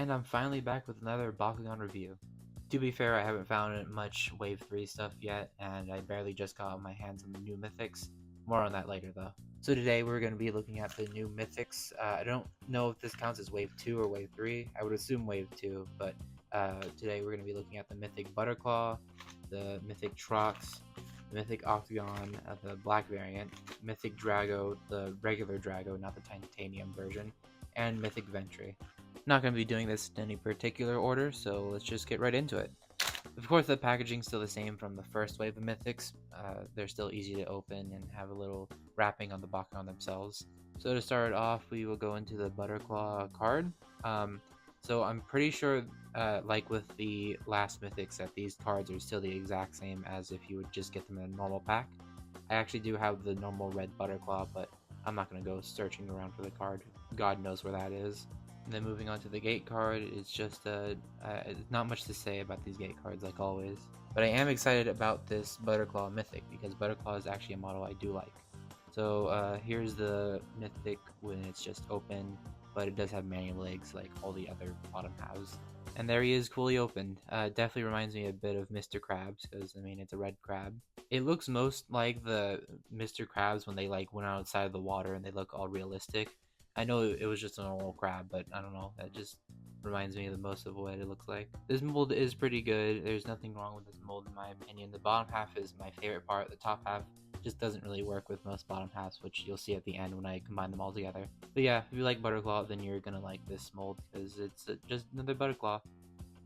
And I'm finally back with another Bakugan review. To be fair, I haven't found much Wave 3 stuff yet, and I barely just got my hands on the new Mythics. More on that later though. So today we're going to be looking at the new Mythics. I don't know if this counts as Wave 2 or Wave 3. I would assume Wave 2, but today we're going to be looking at the Mythic Butterclaw, the Mythic Trox, the Mythic Octogan, the black variant, Mythic Drago, the regular Drago, not the titanium version, and Mythic Ventri. Not going to be doing this in any particular order, so let's just get right into it. Of course, the packaging's still the same from the first wave of Mythics. They're still easy to open and have a little wrapping on the Bakugan themselves. So to start off, we will go into the Butterclaw card. So I'm pretty sure, like with the last Mythics, that these cards are still the exact same as if you would just get them in a normal pack. I actually do have the normal red Butterclaw, but I'm not going to go searching around for the card. God knows where that is. And then moving on to the gate card, it's just not much to say about these gate cards like always. But I am excited about this Butterclaw Mythic because Butterclaw is actually a model I do like. So here's the Mythic when it's just open, but it does have manual legs like all the other bottom halves. And there he is, fully opened. Definitely reminds me a bit of Mr. Krabs because, I mean, it's a red crab. It looks most like the Mr. Krabs when they like went outside of the water and they look all realistic. I know it was just a normal crab, but I don't know. That just reminds me of the most of what it looks like. This mold is pretty good. There's nothing wrong with this mold in my opinion. The bottom half is my favorite part. The top half just doesn't really work with most bottom halves, which you'll see at the end when I combine them all together. But yeah, if you like Butterclaw, then you're gonna like this mold because it's just another Butterclaw,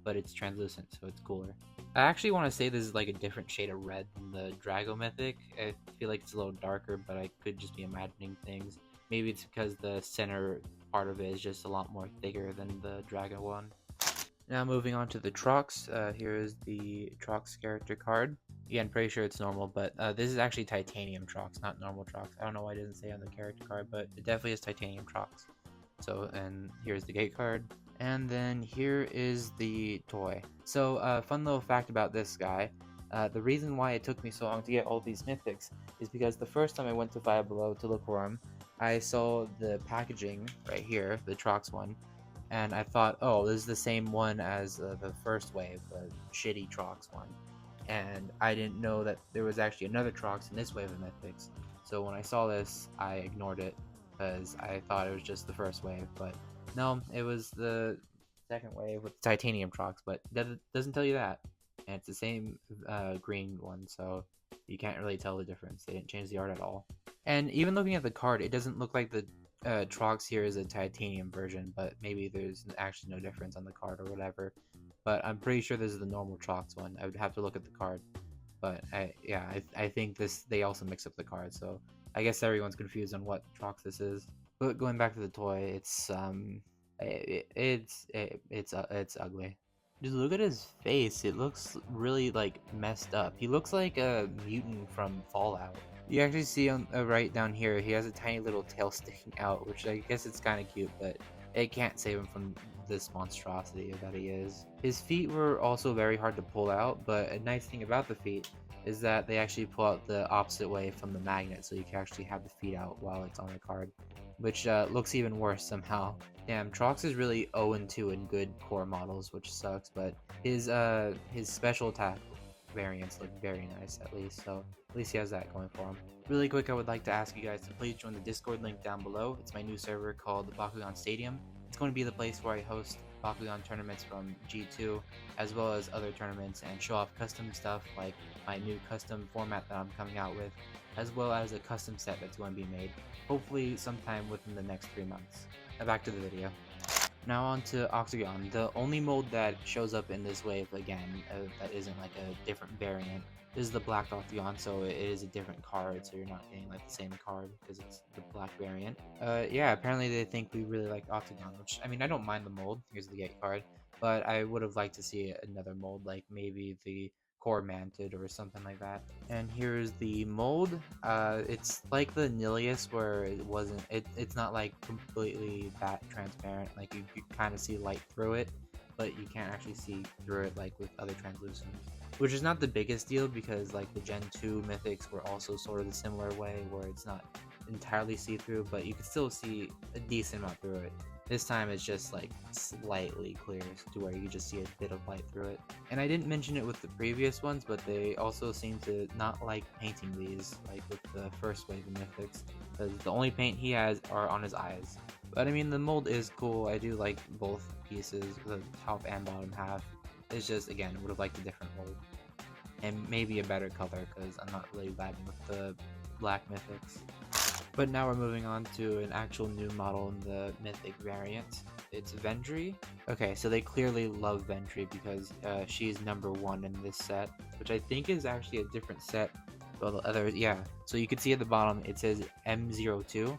but it's translucent, so it's cooler. I actually want to say this is like a different shade of red than the Drago Mythic. I feel like it's a little darker, but I could just be imagining things. Maybe it's because the center part of it is just a lot more thicker than the Dragon one. Now moving on to the Trox, here is the Trox character card. Again, pretty sure it's normal, but this is actually titanium Trox, not normal Trox. I don't know why it doesn't say on the character card, but it definitely is titanium Trox. So, and here's the gate card. And then here is the toy. So, fun little fact about this guy. The reason why it took me so long to get all these Mythics is because the first time I went to Five Below to look for him, I saw the packaging right here, the Trox one, and I thought, oh, this is the same one as the first wave, the shitty Trox one. And I didn't know that there was actually another Trox in this wave of Mythics. So when I saw this, I ignored it because I thought it was just the first wave. But no, it was the second wave with the titanium Trox, but that doesn't tell you that. And it's the same green one, so you can't really tell the difference. They didn't change the art at all. And even looking at the card, it doesn't look like the Trox here is a titanium version, but maybe there's actually no difference on the card or whatever. But I'm pretty sure this is the normal Trox one. I would have to look at the card. But I think they also mix up the card, so I guess everyone's confused on what Trox this is. But going back to the toy, it's ugly. Just look at his face. It looks really like messed up. He looks like a mutant from Fallout. You actually see on right down here, he has a tiny little tail sticking out, which I guess it's kind of cute, but it can't save him from this monstrosity that he is. His feet were also very hard to pull out, but a nice thing about the feet is that they actually pull out the opposite way from the magnet, so you can actually have the feet out while it's on the card, which looks even worse somehow. Damn, Trox is really 0-2 in good core models, which sucks, but his special attack variants look very nice at least, so at least he has that going for him. Really quick, I would like to ask you guys to please join the Discord link down below. It's my new server called the Bakugan Stadium. It's going to be the place where I host Bakugan tournaments from G2, as well as other tournaments, and show off custom stuff like my new custom format that I'm coming out with, as well as a custom set that's going to be made, hopefully sometime within the next 3 months. Now back to the video. Now on to Octogan, the only mold that shows up in this wave again that isn't like a different variant. This is the black Octogan, so it is a different card, so you're not getting like the same card because it's the black variant. Yeah, apparently they think we really like Octogan, which, I mean, I don't mind the mold. Here's the gate card, but I would have liked to see another mold, like maybe the core manted or something like that. And here's the mold. It's like the Nilius where it's not like completely that transparent, like you kind of see light through it, but you can't actually see through it like with other translucents, which is not the biggest deal because like the Gen 2 Mythics were also sort of the similar way where it's not entirely see-through, but you can still see a decent amount through it. This time it's just like slightly clear to where you can just see a bit of light through it. And I didn't mention it with the previous ones, but they also seem to not like painting these, like with the first wave of Mythics, because the only paint he has are on his eyes. But I mean, the mold is cool. I do like both pieces, the top and bottom half. It's just, again, would have liked a different mold. And maybe a better color, because I'm not really vibing with the black Mythics. But now we're moving on to an actual new model in the Mythic variant. It's Ventri. Okay, so they clearly love Ventri because she's number 1 in this set, which I think is actually a different set. Well, the other, yeah. So you can see at the bottom it says M02,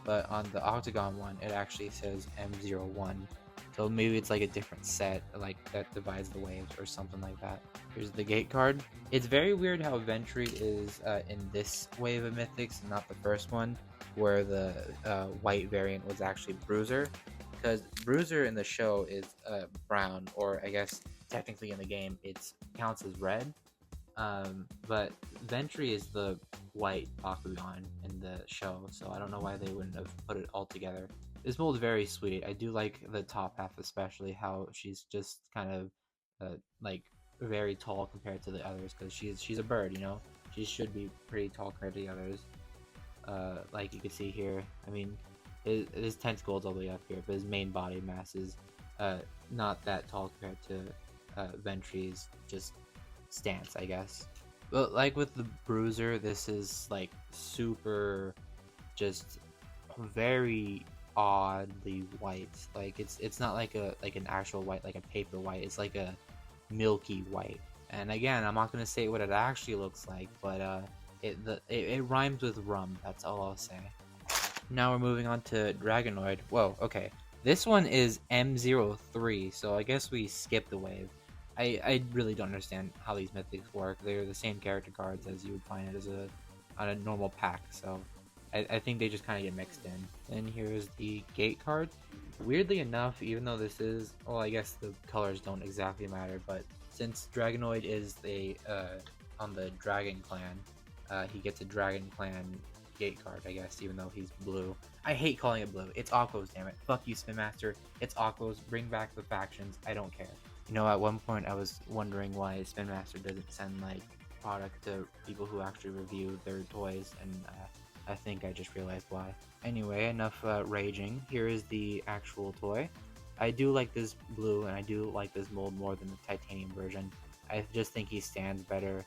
but on the Octogan one it actually says M01. So maybe it's like a different set, like that divides the waves or something like that. Here's the gate card. It's very weird how Ventri is in this wave of Mythics and not the first one, where the white variant was actually Bruiser. Because Bruiser in the show is brown, or I guess technically in the game it counts as red. But Ventri is the white Bakugan in the show, so I don't know why they wouldn't have put it all together. This mold is very sweet. I do like the top half, especially how she's just kind of like very tall compared to the others, because she's a bird, you know. She should be pretty tall compared to the others. Like you can see here, I mean, his tentacles all the way up here, but his main body mass is not that tall compared to Ventri's just stance, I guess. But like with the Bruiser, this is like super, just very oddly white. Like it's not like an actual white, like a paper white. It's like a milky white. And again, I'm not gonna say what it actually looks like, but it rhymes with rum. That's all I'll say. Now we're moving on to Dragonoid. Whoa, okay. This one is M03, so I guess we skipped the wave. I really don't understand how these mythics work. They're the same character cards as you would find it on a normal pack, so I think they just kind of get mixed in. And here's the gate card. Weirdly enough, even though this is, well, I guess the colors don't exactly matter, but since Dragonoid is on the Dragon Clan, he gets a Dragon Clan gate card, I guess, even though he's blue. I hate calling it blue. It's Aquos, damn it. Fuck you, Spin Master. It's Aquos. Bring back the factions. I don't care. You know, at one point I was wondering why Spin Master doesn't send like product to people who actually review their toys, and I think I just realized why. Anyway, enough raging. Here is the actual toy. I do like this blue, and I do like this mold more than the titanium version. I just think he stands better,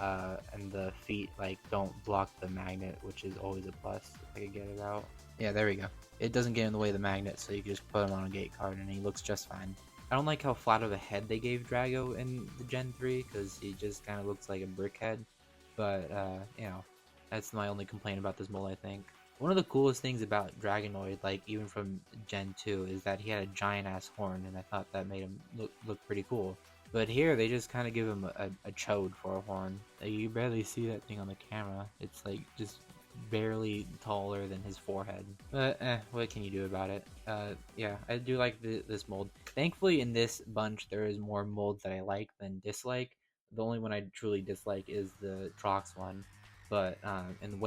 and the feet like don't block the magnet, which is always a plus. If I could get it out. Yeah, there we go. It doesn't get in the way of the magnet, so you can just put him on a gate card and he looks just fine. I don't like how flat of a head they gave Drago in the Gen 3, because he just kind of looks like a brick head. But, you know, that's my only complaint about this mold, I think. One of the coolest things about Dragonoid, like even from Gen 2, is that he had a giant-ass horn, and I thought that made him look pretty cool. But here, they just kind of give him a chode for a horn. Like, you barely see that thing on the camera. It's like just barely taller than his forehead. But what can you do about it? Yeah, I do like this mold. Thankfully, in this bunch, there is more molds that I like than dislike. The only one I truly dislike is the Trox one. But in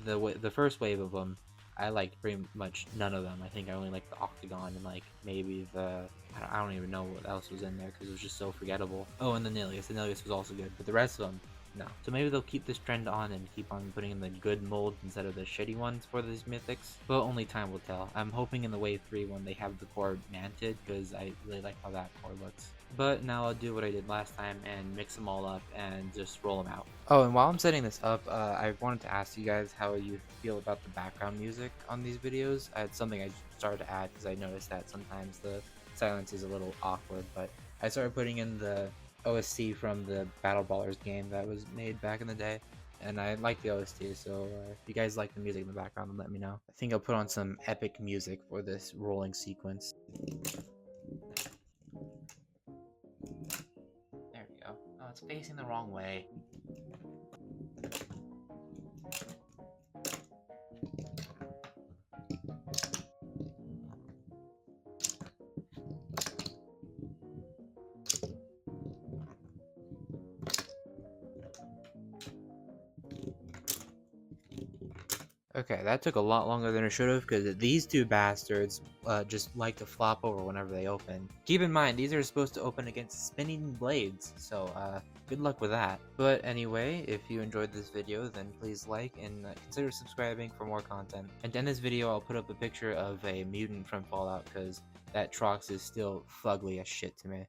the first wave of them, I liked pretty much none of them. I think I only liked the Octogan and like maybe I don't even know what else was in there because it was just so forgettable. Oh, and the Nilius. The Nilius was also good, but the rest of them, no. So maybe they'll keep this trend on and keep on putting in the good molds instead of the shitty ones for these mythics. But only time will tell. I'm hoping in the Wave 3 one they have the core manted, because I really like how that core looks. But now I'll do what I did last time and mix them all up and just roll them out. Oh, and while I'm setting this up, I wanted to ask you guys how you feel about the background music on these videos. It's something I started to add because I noticed that sometimes the silence is a little awkward, but I started putting in the OST from the Battle Ballers game that was made back in the day, and I like the OST, so if you guys like the music in the background, then let me know. I think I'll put on some epic music for this rolling sequence. There we go. Oh, it's facing the wrong way. Okay, that took a lot longer than it should have because these two bastards just like to flop over whenever they open. Keep in mind, these are supposed to open against spinning blades, so good luck with that. But anyway, if you enjoyed this video, then please like and consider subscribing for more content. And in this video, I'll put up a picture of a mutant from Fallout because that Trox is still fugly as shit to me.